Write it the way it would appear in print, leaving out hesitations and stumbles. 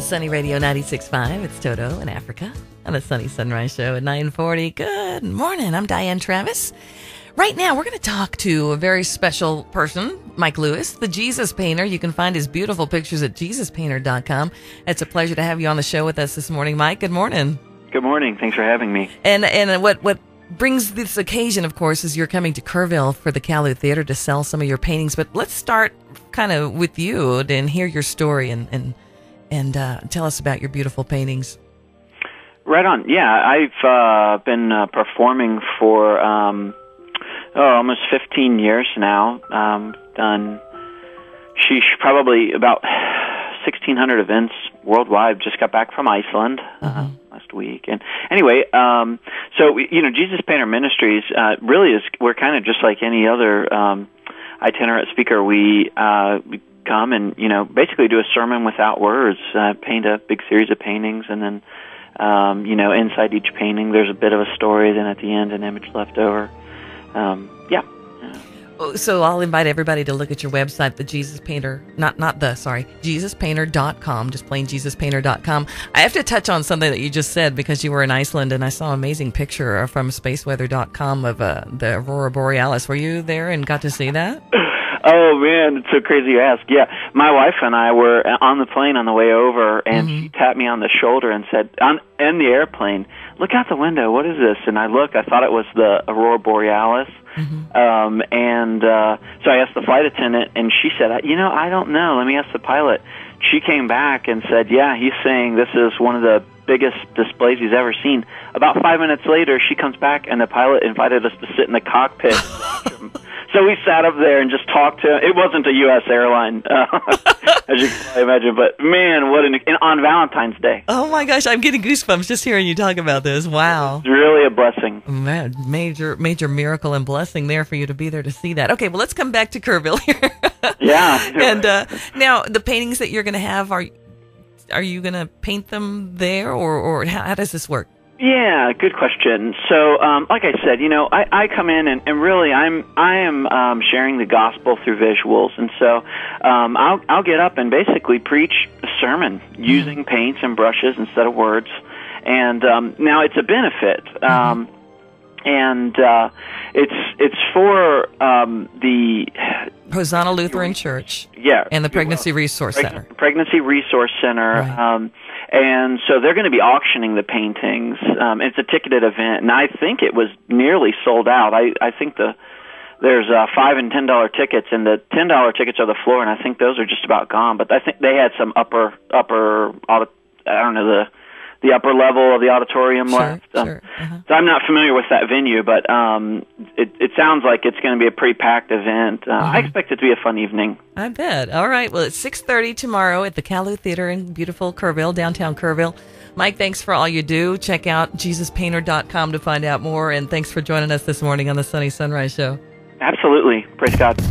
Sunny Radio 96.5. It's Toto in Africa on the Sunny Sunrise Show at 9:40. Good morning. I'm Diane Travis. Right now, we're going to talk to a very special person, Mike Lewis, the Jesus Painter. You can find his beautiful pictures at JesusPainter.com. It's a pleasure to have you on the show with us this morning, Mike. Good morning. Good morning. Thanks for having me. And what brings this occasion, of course, is you're coming to Kerrville for the Calu Theater to sell some of your paintings. But let's start kind of with you and hear your story and tell us about your beautiful paintings. Right on. Yeah, I've been performing for almost 15 years now. Done, probably about 1,600 events worldwide. Just got back from Iceland last week. And anyway, so Jesus Painter Ministries really is. We're kind of just like any other itinerant speaker. We come and basically do a sermon without words. Paint a big series of paintings, and then inside each painting there's a bit of a story. Then at the end, an image left over. So I'll invite everybody to look at your website, the Jesus Painter, JesusPainter.com, just plain JesusPainter.com. I have to touch on something that you just said because you were in Iceland and I saw an amazing picture from spaceweather.com of the Aurora Borealis. Were you there and got to see that? Oh, man, it's so crazy you ask. Yeah, my wife and I were on the plane on the way over, and she tapped me on the shoulder and said, in the airplane, look out the window, what is this? And I looked, I thought it was the Aurora Borealis. So I asked the flight attendant, and she said, I don't know, let me ask the pilot. She came back and said, yeah, he's saying this is one of the biggest displays he's ever seen. About 5 minutes later, she comes back, and the pilot invited us to sit in the cockpit and watch him. So we sat up there and just talked to him. It wasn't a U.S. airline, as you can probably imagine. But, man, on Valentine's Day. Oh, my gosh. I'm getting goosebumps just hearing you talk about this. Wow. It's really a blessing. Man, major miracle and blessing there for you to be there to see that. Okay, well, let's come back to Kerrville here. Yeah. And now, the paintings that you're going to have, are you going to paint them there, or how does this work? Yeah, good question. So, like I said, I come in and really I am sharing the gospel through visuals, and so I'll get up and basically preach a sermon using paints and brushes instead of words, and now it's a benefit, and it's for the Hosanna Lutheran Church, and the Pregnancy Resource Center. Pregnancy Resource Center. Right. And so they're going to be auctioning the paintings. It's a ticketed event, and I think it was nearly sold out. I think there's $5 and $10 tickets, and the $10 tickets are the floor, and I think those are just about gone. But I think they had some upper the upper level of the auditorium left. Sure. So I'm not familiar with that venue, but it sounds like it's going to be a pretty packed event. I expect it to be a fun evening. I bet. All right. Well, it's 6:30 tomorrow at the Calu Theater in beautiful Kerrville, downtown Kerrville. Mike, thanks for all you do. Check out JesusPainter.com to find out more, and thanks for joining us this morning on the Sunny Sunrise Show. Absolutely. Praise God.